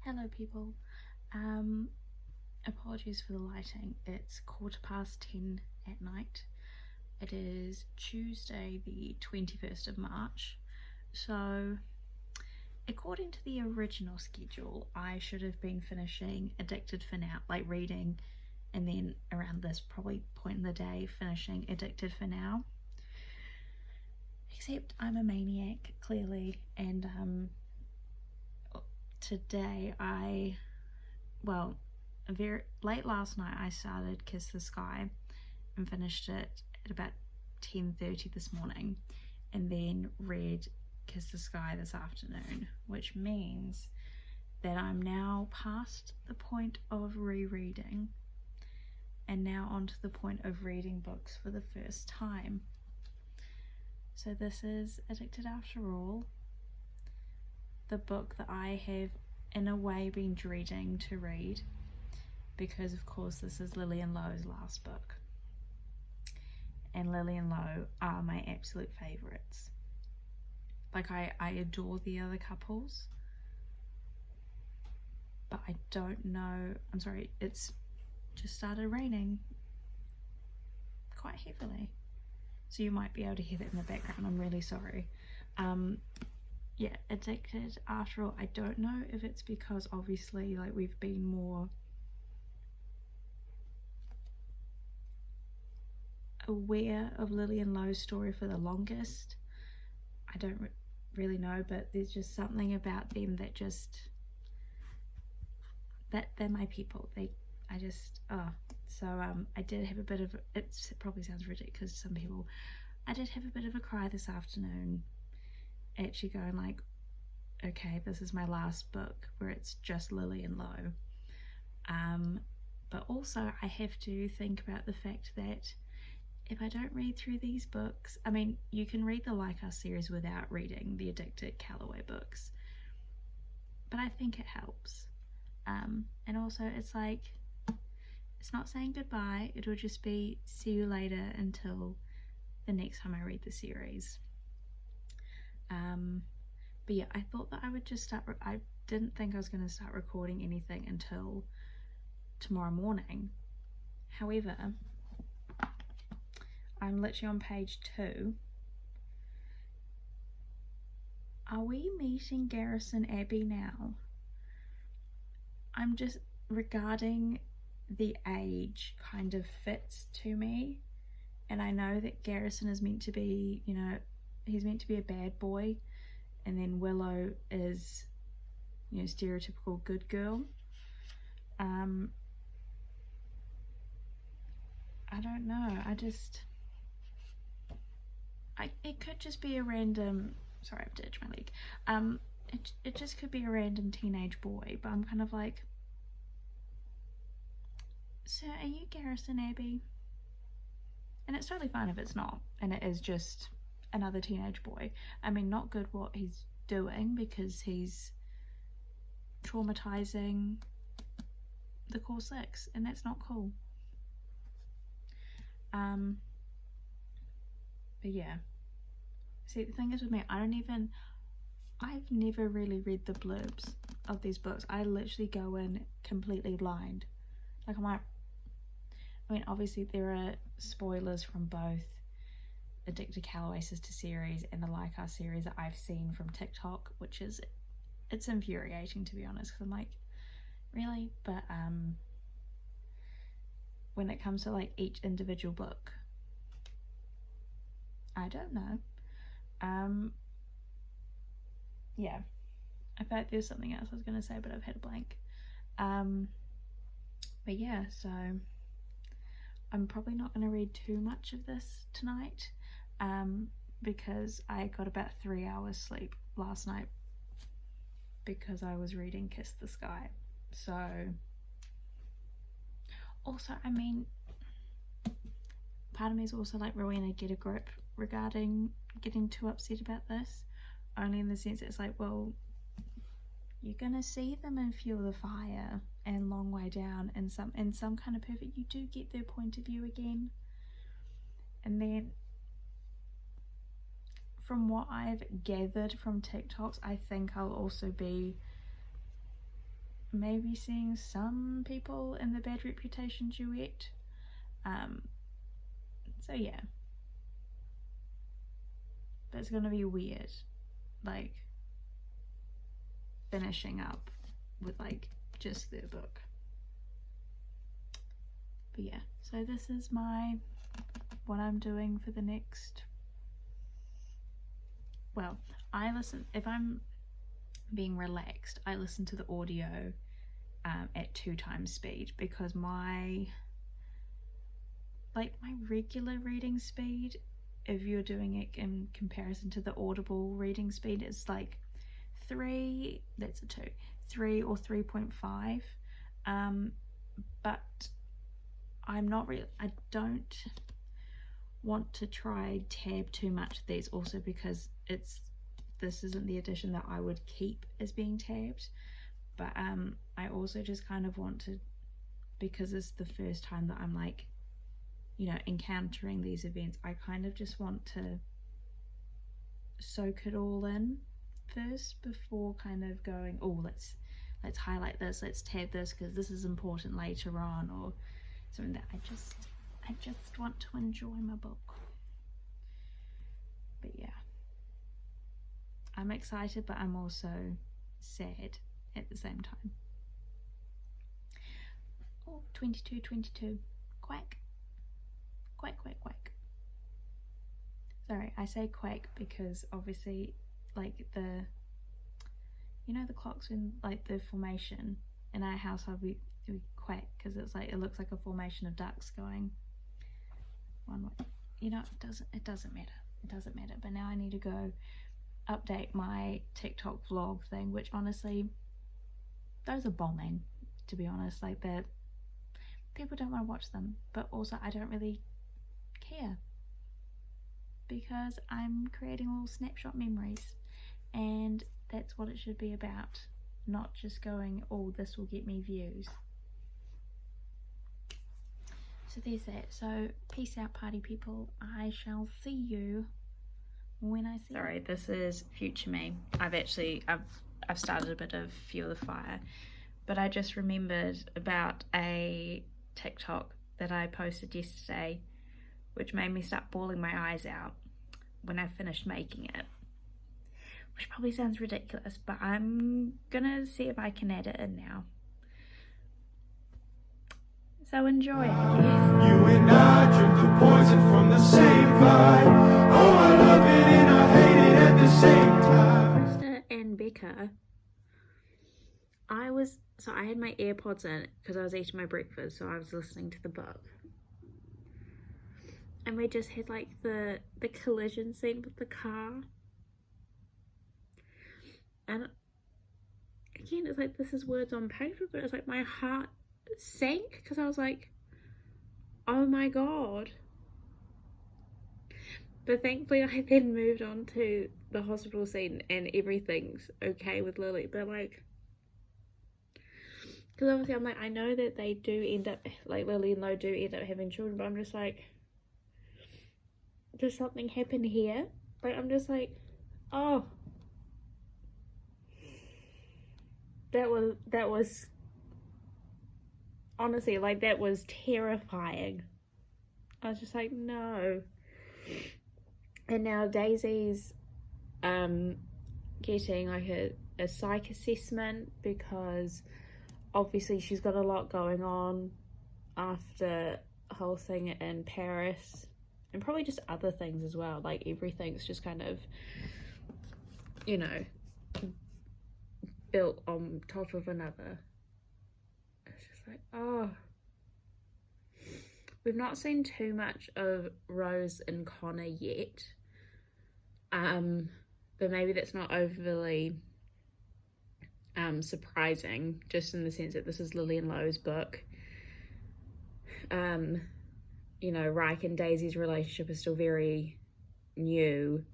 Hello people, apologies for the lighting. It's 10:15 at night. It is Tuesday the 21st of March, so according to the original schedule I should have been finishing Addicted for Now, like reading, and then around this probably point in the day finishing Addicted for Now, except I'm a maniac clearly, and today very late last night I started Kiss the Sky and finished it at about 10:30 this morning, and then read Kiss the Sky this afternoon, which means that I'm now past the point of rereading and now onto the point of reading books for the first time. So this is Addicted After All, the book that I have in a way been dreading to read, because of course this is Lillian Lowe's last book, and Lillian Lowe are my absolute favourites. Like I adore the other couples, but I don't know, I'm sorry, it's just started raining quite heavily, so you might be able to hear that in the background. I'm really sorry. Yeah, Addicted After All, I don't know if it's because obviously like we've been more aware of Lillian Lowe's story for the longest. I don't really know, but there's just something about them that just, they're my people. I did have a bit of, it probably sounds ridiculous to some people, I did have a bit of a cry this afternoon, actually going like, okay, this is my last book where it's just Lillian Lowe. But also I have to think about the fact that if I don't read through these books, I mean, you can read the Like Us series without reading the Addicted Calloway books, but I think it helps. And also it's like, it's not saying goodbye, it'll just be see you later until the next time I read the series. But yeah, I thought that I would just start, I didn't think I was going to start recording anything until tomorrow morning. However, I'm literally on page 2. Are we meeting Garrison Abbey now? I'm just, regarding the age kind of fits to me, and I know that Garrison is meant to be, you know, he's meant to be a bad boy, and then Willow is, you know, stereotypical good girl. I don't know, it could just be a random, sorry, I've ditched my leg. It just could be a random teenage boy, but I'm kind of like, so are you Garrison Abbey? And it's totally fine if it's not, and it is just another teenage boy. I mean, not good what he's doing, because he's traumatizing the core 6, and that's not cool. But yeah, see, the thing is with me, I've never really read the blurbs of these books. I literally go in completely blind. Like I mean, obviously there are spoilers from both Addicted Calloway sister series and the Like Us series that I've seen from TikTok, which is, it's infuriating to be honest, because I'm like, really? But when it comes to like each individual book, I don't know. Yeah, I feel like there's something else I was going to say, but I've had a blank. But yeah, so I'm probably not going to read too much of this tonight, because I got about 3 hours sleep last night because I was reading Kiss the Sky. So also, I mean, part of me is also like, Rowena, get a grip regarding getting too upset about this, only in the sense that it's like, well, you're gonna see them in Fuel the Fire and Long Way Down, and some kind of perfect, you do get their point of view again. And then from what I've gathered from TikToks, I think I'll also be maybe seeing some people in the Bad Reputation duet. So yeah, but it's gonna be weird, like finishing up with like just their book. But yeah, so this is what I'm doing for the next, well, if I'm being relaxed, I listen to the audio at 2 times speed, because my regular reading speed, if you're doing it in comparison to the Audible reading speed, is like 3, that's a 2, 3 or 3.5, but I don't want to try tab too much of these, also because this isn't the edition that I would keep as being tabbed, but I also just kind of want to, because it's the first time that I'm like, you know, encountering these events, I kind of just want to soak it all in first before kind of going, oh, let's highlight this, let's tab this because this is important later on, or something. That I just want to enjoy my book. But yeah, I'm excited, but I'm also sad at the same time. Oh, 22, quack. Sorry, I say quack because obviously, like, the clocks in like the formation in our household, we quack because it's like, it looks like a formation of ducks going one way. You know, it doesn't matter. But now I need to go update my TikTok vlog thing, which honestly, those are bombing, to be honest. Like, that people don't want to watch them, but also I don't really care, because I'm creating little snapshot memories, and that's what it should be about, not just going, oh, this will get me views. So there's that. So peace out, party people. I shall see you when I see you. Sorry, this is future me. I've started a bit of Fuel the Fire, but I just remembered about a TikTok that I posted yesterday, which made me start bawling my eyes out when I finished making it, which probably sounds ridiculous, but I'm gonna see if I can add it in now. So enjoy, I guess. You and I drink the poison from the same vibe. Oh, I love it and I hate it at the same time. Krista and Becca, I had my AirPods in because I was eating my breakfast, so I was listening to the book. And we just had like the collision scene with the car. And again, it's like, this is words on paper, but it's like my heart sank because I was like, oh my god. But thankfully I then moved on to the hospital scene and everything's okay with Lily. But like, because obviously I'm like, I know that they do end up, like Lily and Lo do end up having children, but I'm just like, does something happen here? Like, I'm just like, oh, that was honestly, like, that was terrifying. I was just like, no. And now Daisy's getting like a psych assessment, because obviously she's got a lot going on after the whole thing in Paris, and probably just other things as well. Like, everything's just kind of, you know, built on top of another. It's just like, oh. We've not seen too much of Rose and Connor yet. But maybe that's not overly surprising, just in the sense that this is Lily and Lo's book. You know, Reich and Daisy's relationship is still very new,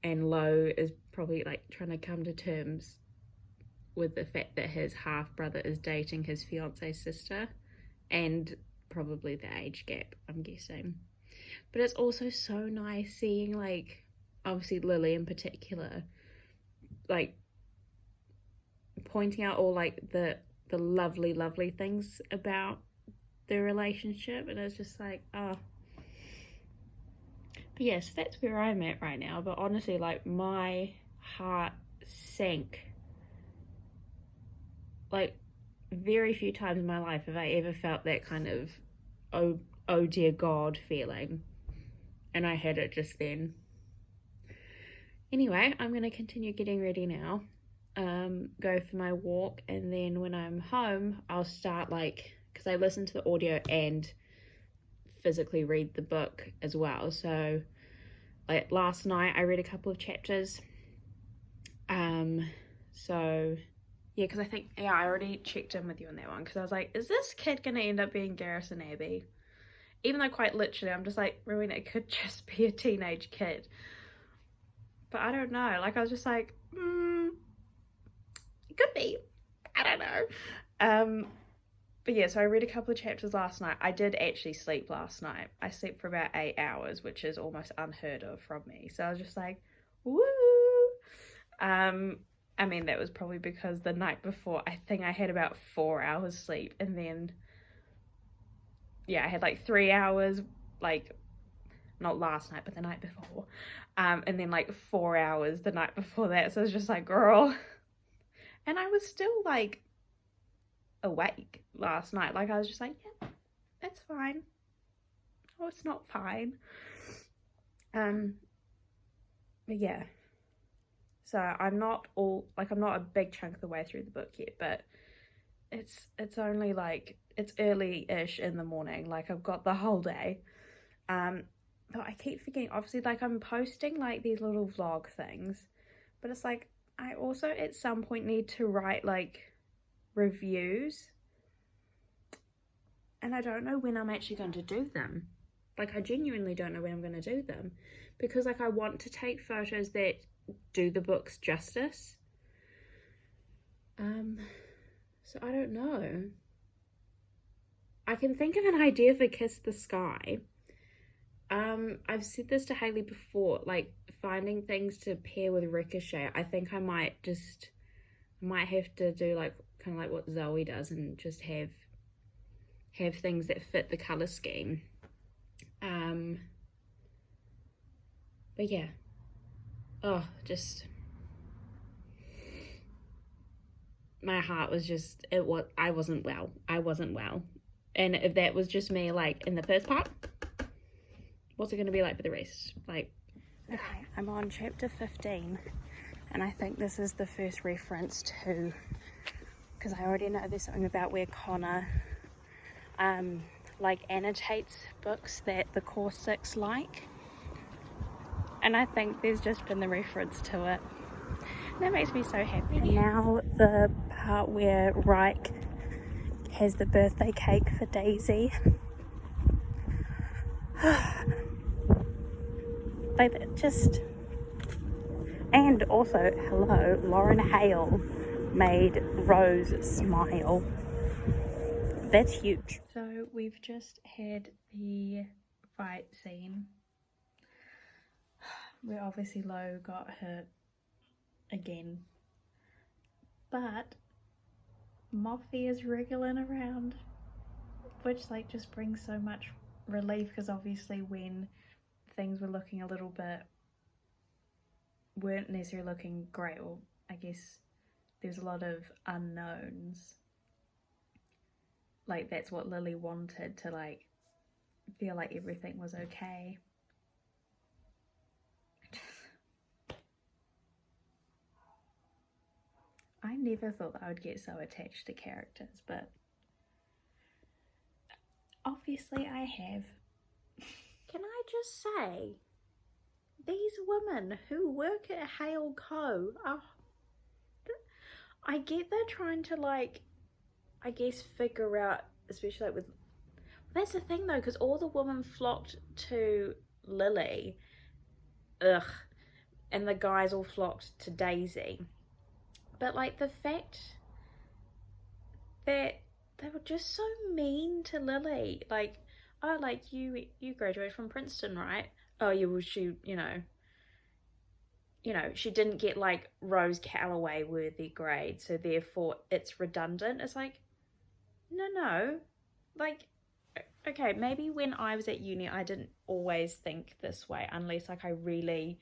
and Lo is probably like trying to come to terms with the fact that his half brother is dating his fiance's sister, and probably the age gap, I'm guessing. But it's also so nice seeing, like, obviously Lily in particular, like, pointing out all like the the lovely, lovely things about the relationship, and it's just like, oh. But yes, that's where I'm at right now. But honestly, like, my heart sank. Like, very few times in my life have I ever felt that kind of oh dear God feeling, and I had it just then. Anyway, I'm going to continue getting ready now, go for my walk, and then when I'm home I'll start, like, because I listen to the audio and physically read the book as well. So like last night I read a couple of chapters, so yeah, because I think, yeah, I already checked in with you on that one, because I was like, is this kid gonna end up being Garrison Abbey? Even though quite literally I'm just like, Rowena, it could just be a teenage kid. But I don't know, like, I was just like, it could be, I don't know. But yeah, so I read a couple of chapters last night. I did actually sleep last night. I slept for about 8 hours, which is almost unheard of from me. So I was just like, woo! I mean, that was probably because the night before, I think I had about 4 hours sleep. And then, yeah, I had like 3 hours, like, not last night, but the night before. And then like 4 hours the night before that. So I was just like, girl. And I was still like awake last night. Like, I was just like, yeah, that's fine. Oh, it's not fine. But yeah. So I'm not a big chunk of the way through the book yet, but it's only like, it's early-ish in the morning. Like, I've got the whole day. But I keep forgetting, obviously, like, I'm posting like these little vlog things, but it's like, I also at some point need to write like reviews, and I don't know when I'm actually going to do them. Like, I genuinely don't know when I'm going to do them, because like, I want to take photos that do the book's justice. So I don't know. I can think of an idea for Kiss the Sky. I've said this to Haley before, like, finding things to pair with Ricochet. I think I might have to do like kind of like what Zoe does, and just have things that fit the color scheme. But yeah, my heart was just, I wasn't well. And if that was just me, like, in the first part, what's it going to be like for the rest? Like, okay, I'm on chapter 15, and I think this is the first reference to, because I already know there's something about where Connor like annotates books that the core six like, and I think there's just been the reference to it. And that makes me so happy. And now the part where Reich has the birthday cake for Daisy. Like, that just, and also, hello, Lauren Hale made Rose smile. That's huge. So we've just had the fight scene where obviously Lo got hurt again, but Moffy is wriggling around, which like just brings so much relief, because obviously when things were looking a little bit, weren't necessarily looking great, or I guess there's a lot of unknowns. Like, that's what Lily wanted, to like feel like everything was okay. I never thought that I would get so attached to characters, but obviously I have. Can I just say, these women who work at Hale Co. I get they're trying to, like, I guess figure out, especially like with, that's the thing though, because all the women flocked to Lily, and the guys all flocked to Daisy. But like, the fact that they were just so mean to Lily, like, oh, like, you graduated from Princeton, right? Oh, you know, you know, she didn't get like Rose Calloway worthy grade, so therefore it's redundant. It's like, no, like, okay, maybe when I was at uni I didn't always think this way, unless like I really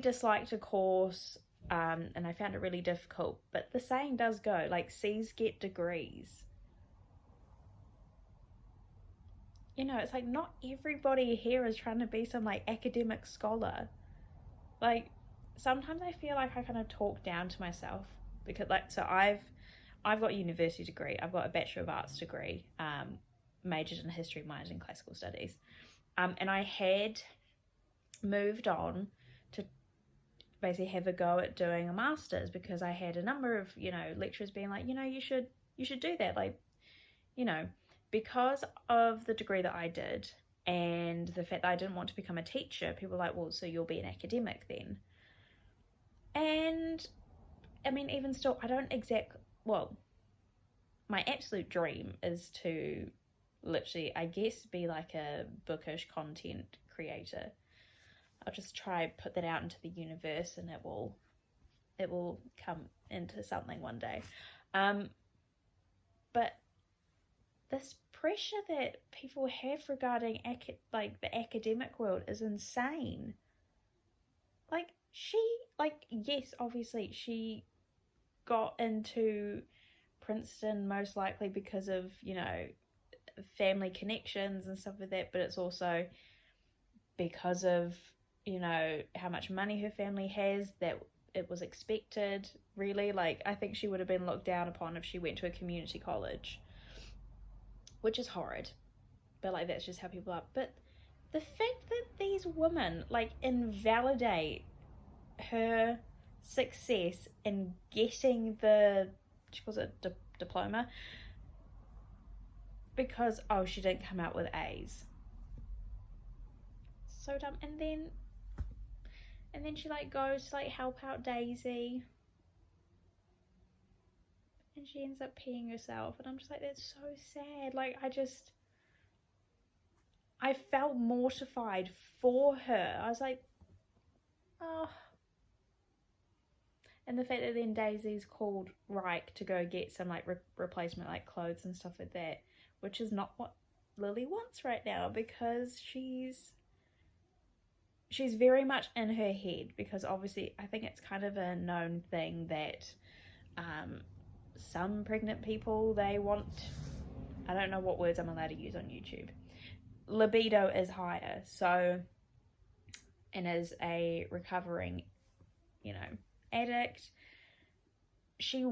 disliked a course, and I found it really difficult. But the saying does go, like, C's get degrees. You know, it's like not everybody here is trying to be some like academic scholar. Like, sometimes I feel like I kind of talk down to myself, because like, so I've got a university degree, I've got a Bachelor of Arts degree, majored in history, minored in classical studies, and I had moved on to basically have a go at doing a master's, because I had a number of, you know, lecturers being like, you know, you should do that, like, you know, because of the degree that I did and the fact that I didn't want to become a teacher, people were like, well, so you'll be an academic then. And I mean, even still, I don't well, my absolute dream is to literally, I guess, be like a bookish content creator. I'll just try put that out into the universe, and it will come into something one day. But this pressure that people have regarding like the academic world is insane. Like, yes, obviously she got into Princeton most likely because of, you know, family connections and stuff like that, but it's also because of, you know, how much money her family has, that it was expected, really. Like, I think she would have been looked down upon if she went to a community college, which is horrid, but like, that's just how people are. But the fact that these women like invalidate her success in getting the, she calls it diploma, because, oh, she didn't come out with A's. So dumb. And then she like goes to like help out Daisy, and she ends up peeing herself, and I'm just like, that's so sad. Like, I felt mortified for her. I was like, oh. And the fact that then Daisy's called Reich to go get some like replacement like clothes and stuff like that, which is not what Lily wants right now, because she's very much in her head, because obviously I think it's kind of a known thing that some pregnant people, they want, I don't know what words I'm allowed to use on YouTube, libido is higher. So, and as a recovering, you know, addict, she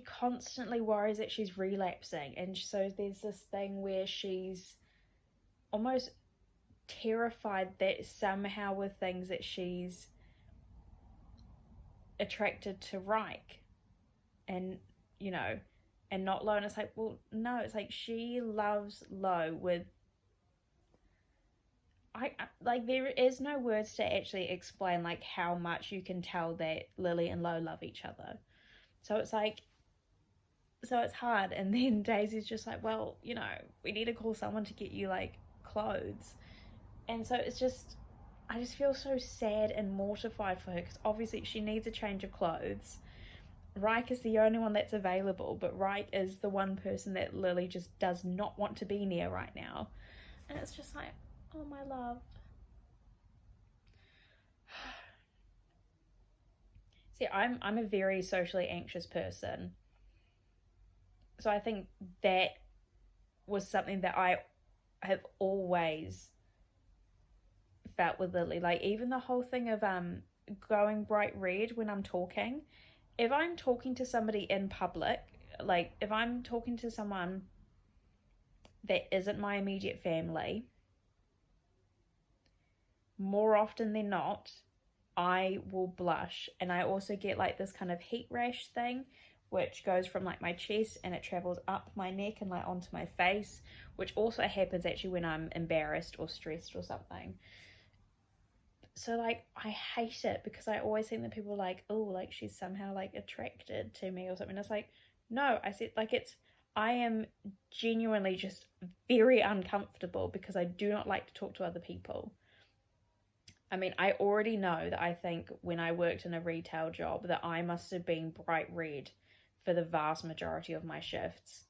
constantly worries that she's relapsing, and so there's this thing where she's almost terrified that somehow with things that she's attracted to Reich, and, you know, and not Lo. And it's like, well, no, it's like she loves Lo with, I like, there is no words to actually explain like how much you can tell that Lily and Lo love each other. So it's like, so it's hard. And then Daisy's just like, well, you know, we need to call someone to get you like clothes. And so it's just, I just feel so sad and mortified for her, because obviously she needs a change of clothes. Reich is the only one that's available, but Reich is the one person that Lily just does not want to be near right now. And it's just like, oh, my love. See, I'm a very socially anxious person. So I think that was something that I have always felt with Lily. Like, even the whole thing of going bright red when I'm talking. If I'm talking to somebody in public, like if I'm talking to someone that isn't my immediate family, more often than not, I will blush. And I also get like this kind of heat rash thing, which goes from like my chest and it travels up my neck and like onto my face, which also happens actually when I'm embarrassed or stressed or something. So like, I hate it, because I always think that people are like, oh, like she's somehow like attracted to me or something. It's like, no, I said, like, I am genuinely just very uncomfortable, because I do not like to talk to other people. I mean, I already know that I think when I worked in a retail job that I must have been bright red for the vast majority of my shifts.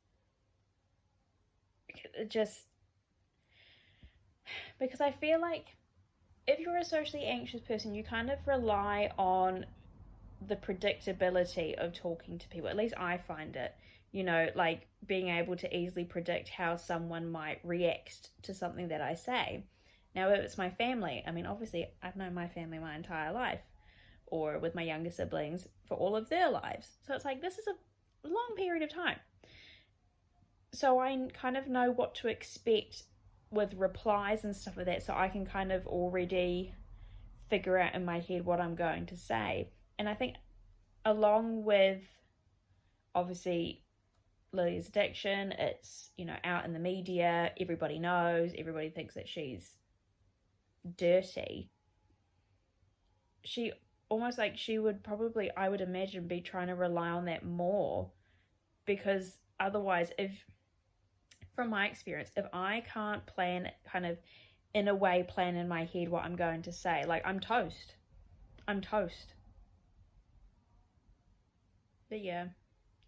Because I feel like if you're a socially anxious person, you kind of rely on the predictability of talking to people. At least I find it, like being able to easily predict how someone might react to something that I say. Now, if it's my family, I mean, obviously I've known my family my entire life, or with my younger siblings for all of their lives. So it's like, this is a long period of time. So I kind of know what to expect with replies and stuff like that, so I can kind of already figure out in my head what I'm going to say. And I think along with obviously Lily's addiction, it's, out in the media, everybody knows, everybody thinks that she's dirty. She almost like she would probably, I would imagine, be trying to rely on that more, because otherwise, from my experience, if I can't plan in my head what I'm going to say, like, I'm toast. But yeah,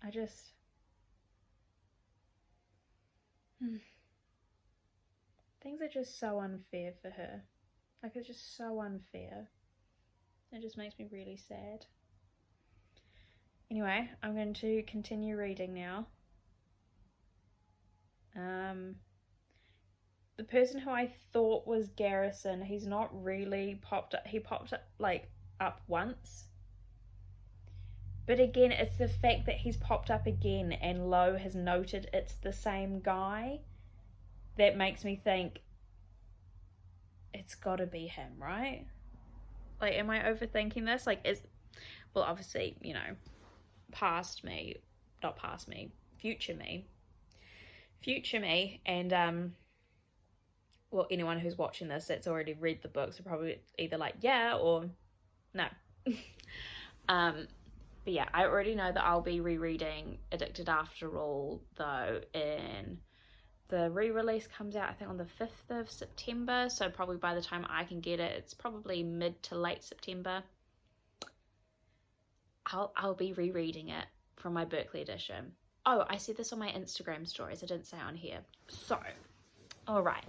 I just things are just so unfair for her. Like, it's just so unfair. It just makes me really sad. Anyway, I'm going to continue reading now. The person who I thought was Garrison, he's not really popped up. He popped up up once. But again, it's the fact that he's popped up again and Lo has noted it's the same guy that makes me think it's gotta be him, right? Like, am I overthinking this? Like, obviously, future me, and well, anyone who's watching this that's already read the books are probably either like, yeah, or no. But yeah, I already know that I'll be rereading Addicted After All, though, in the re-release comes out, I think, on the 5th of September, so probably by the time I can get it, it's probably mid to late September. I'll be rereading it from my Berkley edition. Oh, I said this on my Instagram stories, I didn't say it on here. So, alright,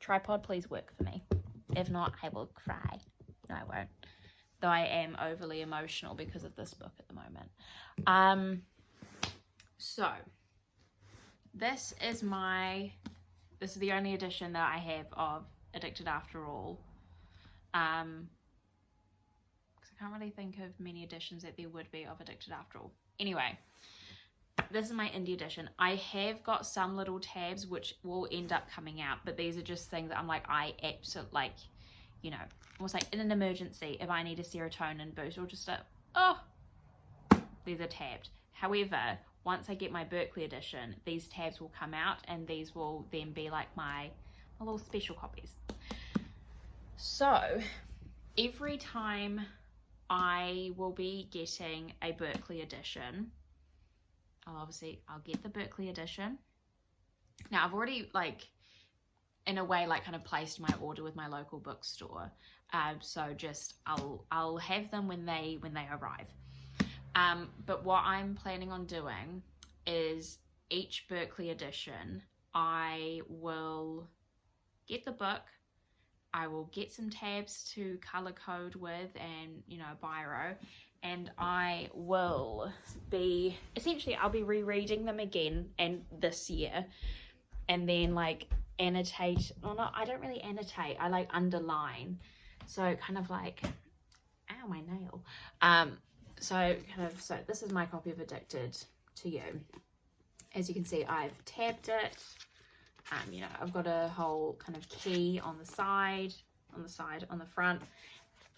tripod, please work for me. If not, I will cry. No, I won't. Though I am overly emotional because of this book at the moment. So this is the only edition that I have of Addicted After All. Because I can't really think of many editions that there would be of Addicted After All. Anyway, this is my indie edition. I have got some little tabs which will end up coming out, but these are just things that I'm like, almost like in an emergency, if I need a serotonin boost, or just these are tabbed. However, once I get my Berkley edition, these tabs will come out and these will then be like my little special copies. So every time I will be getting a Berkley edition, I'll get the Berkley edition. Now I've already in a way kind of placed my order with my local bookstore, so just I'll have them when they arrive. But what I'm planning on doing is each Berkley edition, I will get the book, I will get some tabs to color code with, and biro, and I will be I'll be rereading them again and this year, and then annotate. Well, no, I don't really annotate, I underline, so kind of ow, my nail. So this is my copy of Addicted to You. As you can see, I've tabbed it. I've got a whole kind of key on the side, on the front,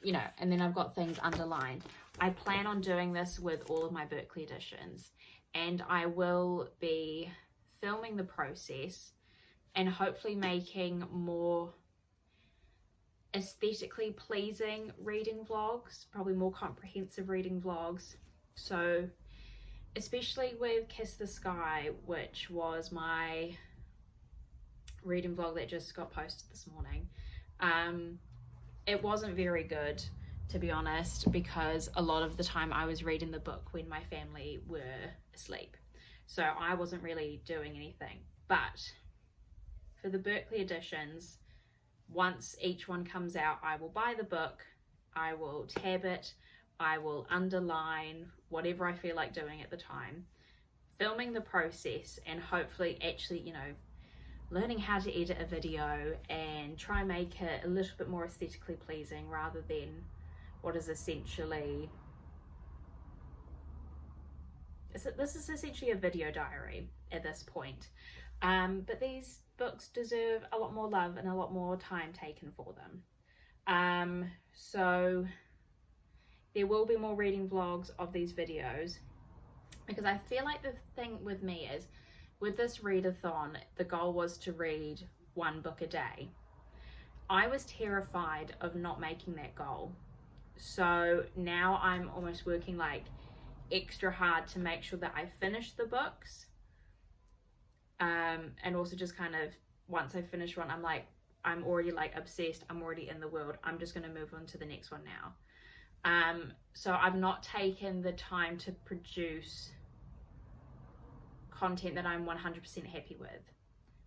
and then I've got things underlined. I plan on doing this with all of my Berkley editions, and I will be filming the process and hopefully making more aesthetically pleasing reading vlogs, probably more comprehensive reading vlogs. So especially with Kiss the Sky, which was my reading vlog that just got posted this morning, it wasn't very good, to be honest, because a lot of the time I was reading the book when my family were asleep. So I wasn't really doing anything. But for the Berkley editions, once each one comes out, I will buy the book, I will tab it, I will underline whatever I feel like doing at the time, filming the process, and hopefully actually, you know, learning how to edit a video and try and make it a little bit more aesthetically pleasing rather than what is essentially, this is essentially a video diary at this point. But these books deserve a lot more love and a lot more time taken for them. So there will be more reading vlogs of these videos, because I feel like the thing with me is, with this readathon, the goal was to read one book a day. I was terrified of not making that goal. So now I'm almost working like extra hard to make sure that I finish the books. And also just kind of, once I finish one, I'm like, I'm already like obsessed, I'm already in the world, I'm just going to move on to the next one now. So I've not taken the time to produce content that I'm 100% happy with,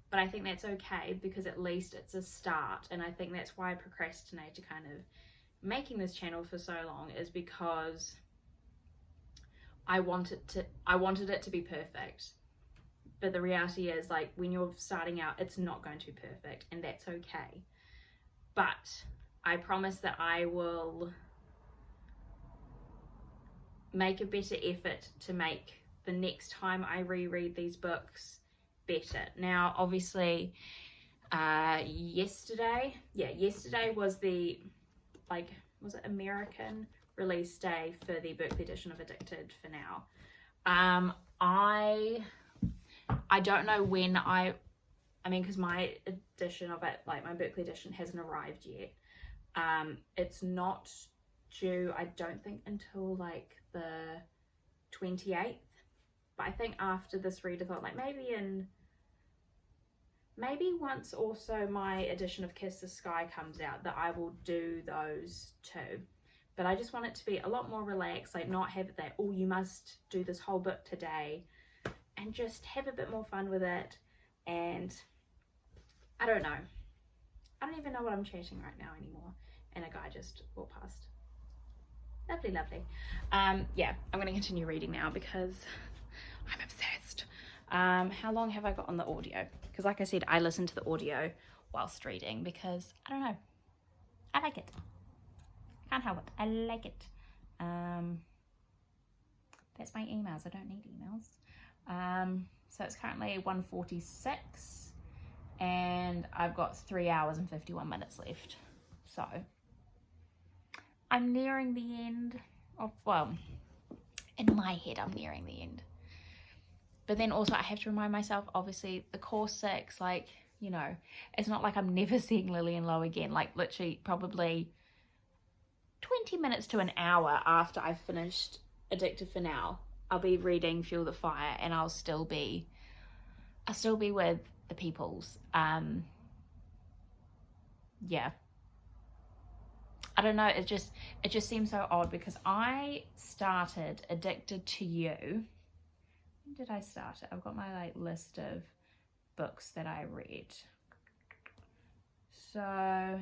but I think that's okay, because at least it's a start. And I think that's why I procrastinated kind of making this channel for so long, is because I wanted it to be perfect. But the reality is, like, when you're starting out, it's not going to be perfect, and that's okay. But I promise that I will make a better effort to make the next time I reread these books better. Now, obviously, yesterday was the, like, was it American release day for the Berkley edition of Addicted for now. I don't know when I mean, because my edition of it, like my Berkley edition, hasn't arrived yet. It's not due, I don't think, until like the 28th. But I think after this readathon, like maybe once also my edition of Kiss the Sky comes out, that I will do those too. But I just want it to be a lot more relaxed, like not have it that, oh, you must do this whole book today, and just have a bit more fun with it. And I don't know, I don't even know what I'm chatting right now anymore, and a guy just walked past. Lovely, lovely. Yeah, I'm going to continue reading now because I'm obsessed. How long have I got on the audio? Because like I said, I listen to the audio whilst reading because, I don't know, I like it. Can't help it, I like it. That's my emails, I don't need emails. So it's currently 1:46 and I've got 3 hours and 51 minutes left. So I'm nearing the end of, well, in my head I'm nearing the end. But then also I have to remind myself, obviously, the course 6, like, you know, it's not like I'm never seeing Lily and Lo again. Like, literally, probably 20 minutes to an hour after I've finished Addicted for now, I'll be reading Fuel the Fire, and I'll still be with the peoples. Yeah. I don't know, it just seems so odd because I started Addicted to You. When did I start it? I've got my like list of books that I read. So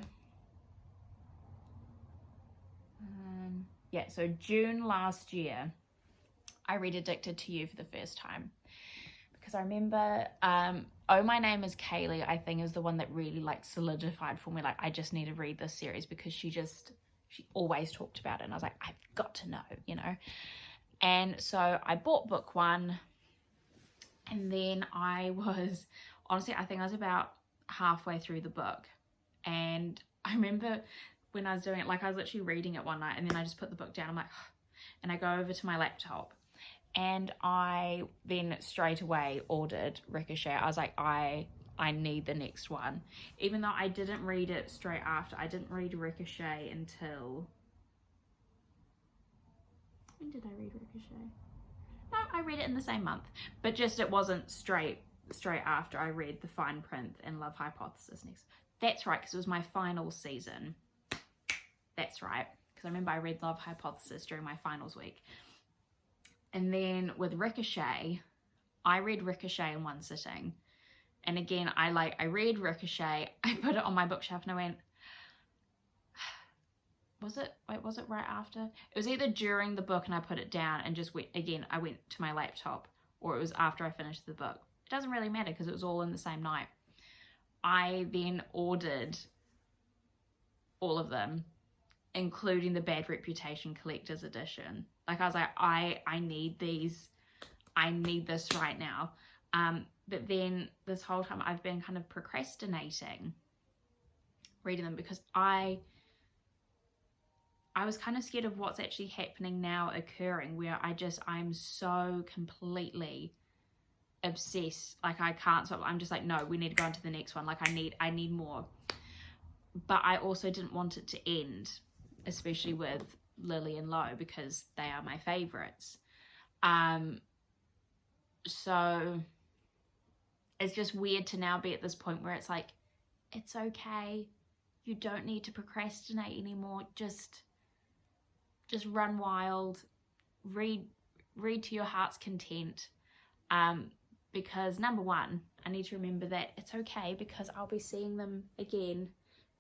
yeah, so June last year I read Addicted to You for the first time, because I remember Oh My Name is Kaylee, I think, is the one that really like solidified for me, like I just need to read this series, because she always talked about it, and I was like, I've got to know, you know. And so I bought book 1, and then I was, honestly, I think I was about halfway through the book, and I remember when I was doing it, like I was literally reading it one night, and then I just put the book down, I'm like, and I go over to my laptop, and I then straight away ordered Ricochet. I was like, I need the next one. Even though I didn't read it straight after. I didn't read Ricochet until... When did I read Ricochet? No, I read it in the same month. But just it wasn't straight after I read The Fine Print and Love Hypothesis next. That's right, because it was my final season. That's right, because I remember I read Love Hypothesis during my finals week. And then with Ricochet, I read Ricochet in one sitting. And again, I read Ricochet, I put it on my bookshelf and I went, was it right after? It was either during the book and I put it down and just went to my laptop, or it was after I finished the book. It doesn't really matter because it was all in the same night. I then ordered all of them, including the Bad Reputation Collector's Edition. Like, I was like, I need these. I need this right now. But then this whole time I've been kind of procrastinating reading them because I was kind of scared of what's actually happening now occurring, where I'm so completely obsessed. Like, I can't stop. I'm just like, no, we need to go on to the next one. Like, I need more. But I also didn't want it to end, especially with Lily and Lo, because they are my favorites. So it's just weird to now be at this point where it's like, it's okay. You don't need to procrastinate anymore. Just run wild. Read to your heart's content. Because number one, I need to remember that it's okay, because I'll be seeing them again,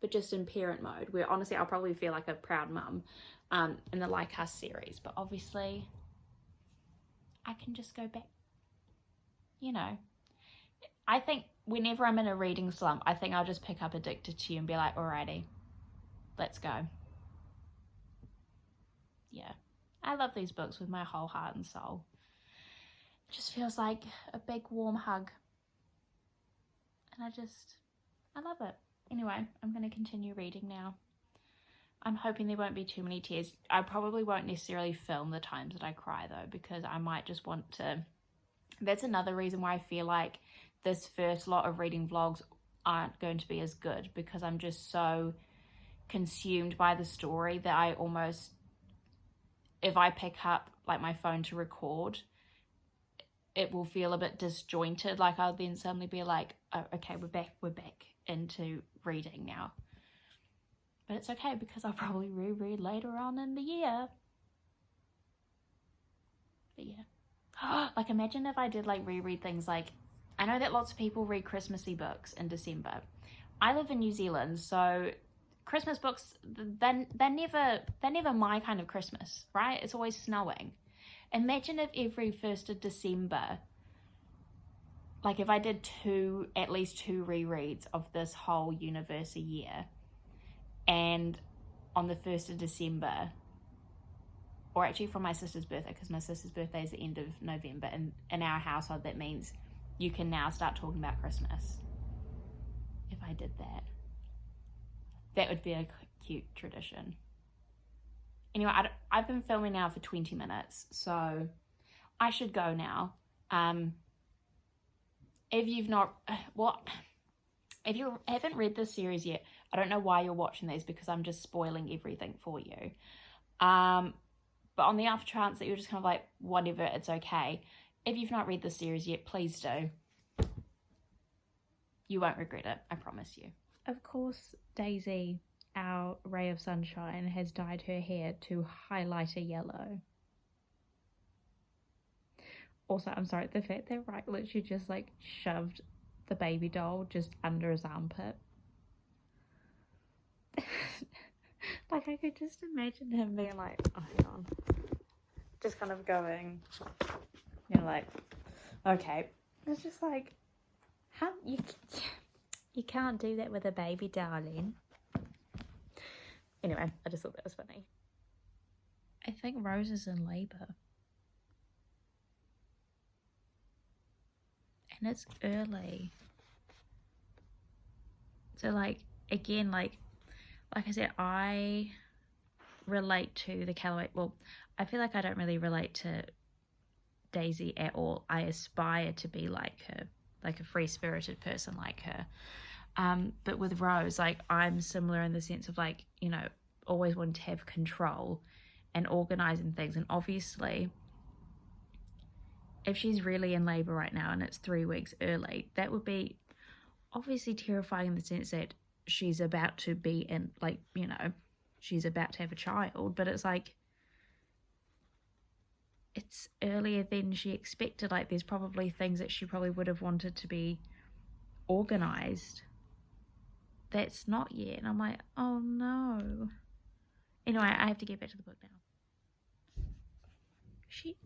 but just in parent mode, where honestly I'll probably feel like a proud mum in the Like Us series. But obviously I can just go back. You know, I think whenever I'm in a reading slump, I think I'll just pick up Addicted to You and be like, alrighty, let's go. Yeah, I love these books with my whole heart and soul. It just feels like a big warm hug. And I love it. Anyway, I'm going to continue reading now. I'm hoping there won't be too many tears. I probably won't necessarily film the times that I cry though, because I might just want to. That's another reason why I feel like this first lot of reading vlogs aren't going to be as good, because I'm just so consumed by the story that I almost, if I pick up like my phone to record, it will feel a bit disjointed. Like, I'll then suddenly be like, oh, okay, we're back into reading now. But it's okay, because I'll probably reread later on in the year. But yeah. Like, imagine if I did like reread things. Like, I know that lots of people read Christmassy books in December. I live in New Zealand, so Christmas books, they're never my kind of Christmas, right? It's always snowing. Imagine if every 1st of December, like if I did at least two rereads of this whole universe a year, and on the 1st of December, or actually from my sister's birthday, because my sister's birthday is the end of November, and in our household that means you can now start talking about Christmas. If I did that, that would be a cute tradition. Anyway, I've been filming now for 20 minutes, so I should go now. If you haven't read this series yet, I don't know why you're watching these, because I'm just spoiling everything for you. But on the off chance that you're just kind of like, whatever, it's okay. If you've not read this series yet, please do. You won't regret it, I promise you. Of course, Daisy, our ray of sunshine, has dyed her hair to highlighter yellow. Also, I'm sorry, the fact that Wright literally just like shoved the baby doll just under his armpit. Like, I could just imagine him being like, oh, hang on. Just kind of going, you know, like, okay. It's just like, how, you can't do that with a baby, darling. Anyway, I just thought that was funny. I think Rose is in labour. And it's early. So, like, again, like I said, I relate to the Calloway. Well, I feel like I don't really relate to Daisy at all. I aspire to be like her, like a free-spirited person like her. But with Rose, like, I'm similar in the sense of, like, you know, always wanting to have control and organising things. And obviously, if she's really in labour right now and it's 3 weeks early, that would be obviously terrifying in the sense that she's about to be in, like, you know, she's about to have a child, but it's like, it's earlier than she expected. Like, there's probably things that she probably would have wanted to be organised that's not yet. And I'm like, oh no. Anyway, I have to get back to the book now. She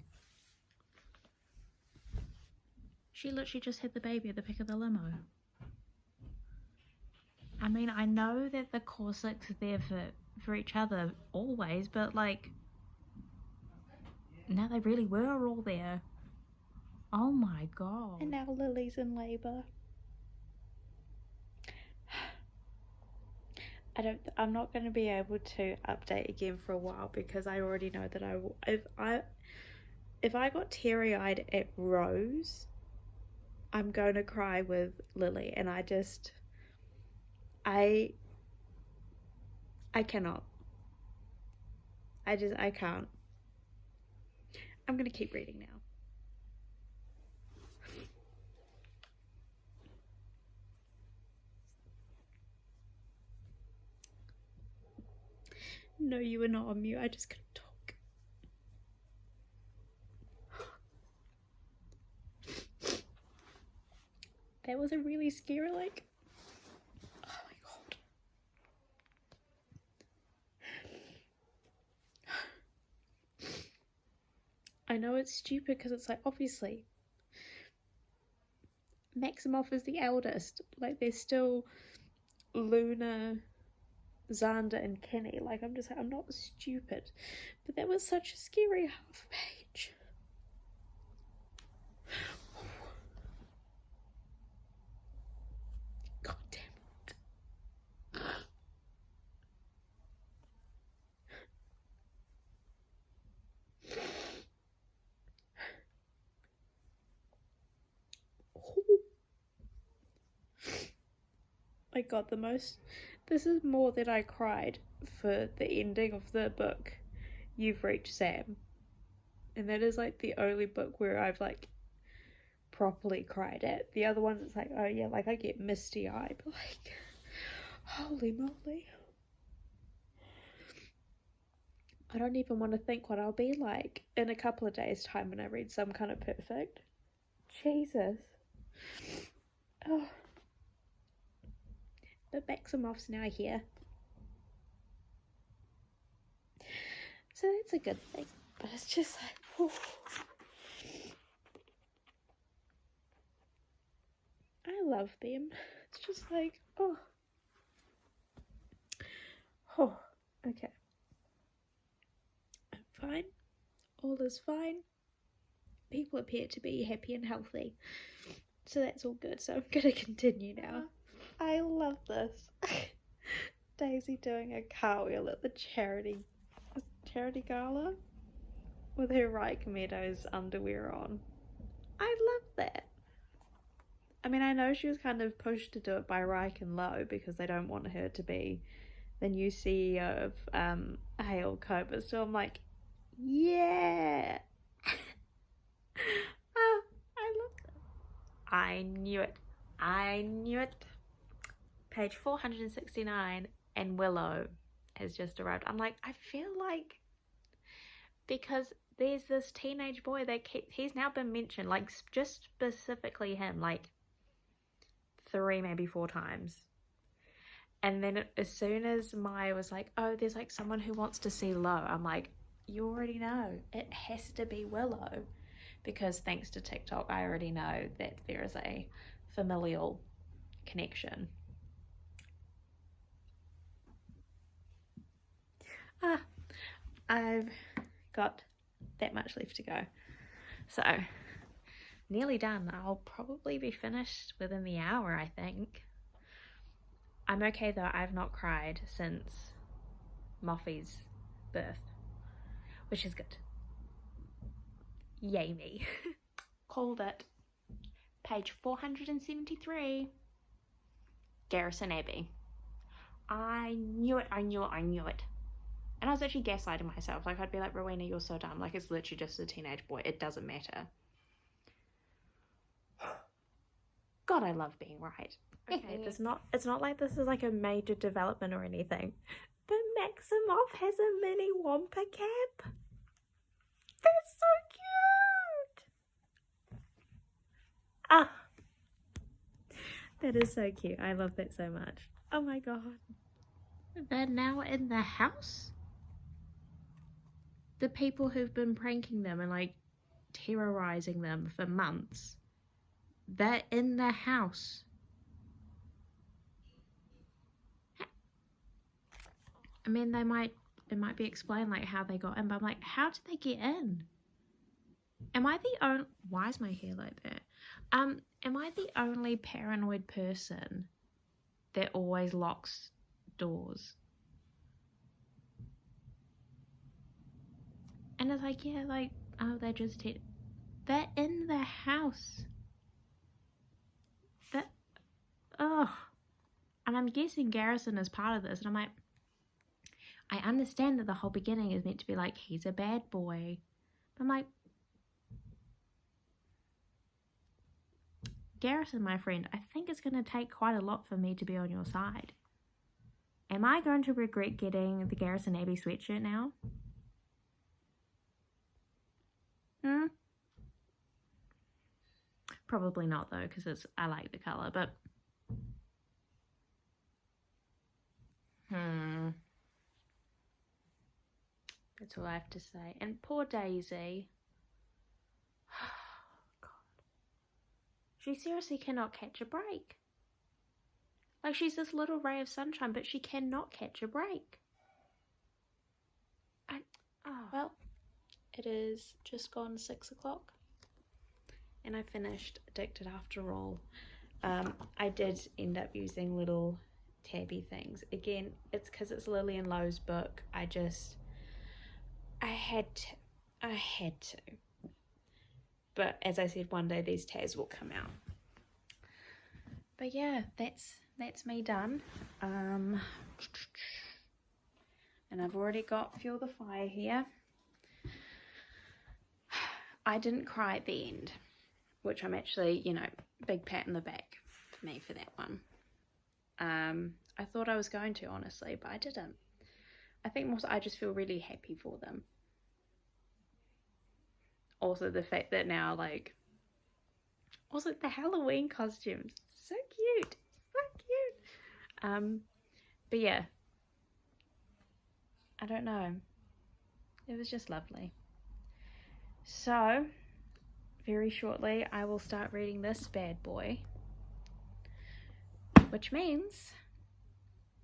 literally just had the baby at the back of the limo. I mean, I know that the corsets are there for each other always, but like, now they really were all there. Oh my god. And now Lily's in labour. I'm not going to be able to update again for a while, because I already know that I will, if I got teary-eyed at Rose, I'm going to cry with Lily, and I cannot. I can't. I'm going to keep reading now. No, you were not on mute. I just couldn't talk. That was a really scary, like, oh my god. I know it's stupid because it's like, obviously, Maximoff is the eldest. Like, there's still Luna, Xander, and Kenny. Like, I'm just like, I'm not stupid. But that was such a scary half page. God damn it. I got the most. This is more than I cried for the ending of the book, You've Reached Sam. And that is like the only book where I've like properly cried at. The other ones, it's like, oh yeah, like I get misty eyed, but like, holy moly. I don't even want to think what I'll be like in a couple of days' time when I read Some Kind of Perfect. Jesus. Oh. But Maximoff's now here. So that's a good thing. But it's just like, whew. I love them. It's just like, oh. Oh, okay. I'm fine. All is fine. People appear to be happy and healthy. So that's all good. So I'm going to continue now. I love this. Daisy doing a cartwheel at the charity gala with her Reich Meadows underwear on. I love that. I mean, I know she was kind of pushed to do it by Reich and Lowe because they don't want her to be the new CEO of Hale Co. But still, I'm like, yeah. Oh, I love that. I knew it. I knew it. Page 469, and Willow has just arrived. I'm like, I feel like, because there's this teenage boy that he's now been mentioned, like just specifically him, like 3, maybe 4 times. And then as soon as Maya was like, oh, there's like someone who wants to see Lo, I'm like, you already know. It has to be Willow. Because thanks to TikTok, I already know that there is a familial connection. I've got that much left to go. So, nearly done. I'll probably be finished within the hour, I think. I'm okay though, I've not cried since Moffy's birth, which is good. Yay me. Called it. Page 473. Garrison Abbey. I knew it, I knew it, I knew it. And I was actually gaslighting myself. Like, I'd be like, Rowena, you're so dumb. Like, it's literally just a teenage boy. It doesn't matter. God, I love being right. Okay, it's not like this is like a major development or anything. But Maximoff has a mini Wampa cap. That's so cute. Ah, that is so cute. I love that so much. Oh my god. They're now in the house? The people who've been pranking them and like terrorizing them for months, they're in the house. I mean, it might be explained like how they got in, but I'm like, how did they get in? Am I the only, why is my hair like that? Am I the only paranoid person that always locks doors? And it's like, yeah, like, oh, they're in the house. And I'm guessing Garrison is part of this, and I'm like, I understand that the whole beginning is meant to be like, he's a bad boy. But I'm like, Garrison, my friend, I think it's going to take quite a lot for me to be on your side. Am I going to regret getting the Garrison Abbey sweatshirt now? Probably not though, because I like the colour, but that's all I have to say. And poor Daisy. God. She seriously cannot catch a break. Like, she's this little ray of sunshine, but she cannot catch a break. Well, it is just gone 6 o'clock. And I finished Addicted after all. I did end up using little tabby things. Again, it's because it's Lillian Lowe's book. I had to. But as I said, one day these tabs will come out. But yeah, that's me done. And I've already got Fuel the Fire here. I didn't cry at the end, which I'm actually, big pat in the back for me for that one. I thought I was going to, honestly, but I didn't. I think more so I just feel really happy for them. Also the fact that now, like, also the Halloween costumes, so cute, but yeah, I don't know, it was just lovely. So very shortly I will start reading this bad boy, which means,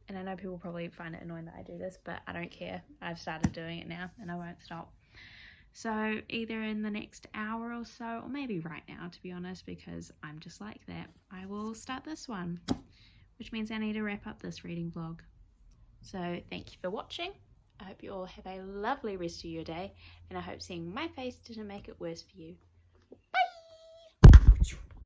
and I know people probably find it annoying that I do this, but I don't care. I've started doing it now and I won't stop. So either in the next hour or so, or maybe right now, to be honest, because I'm just like that, I will start this one, which means I need to wrap up this reading vlog. So thank you for watching. I hope you all have a lovely rest of your day, and I hope seeing my face didn't make it worse for you.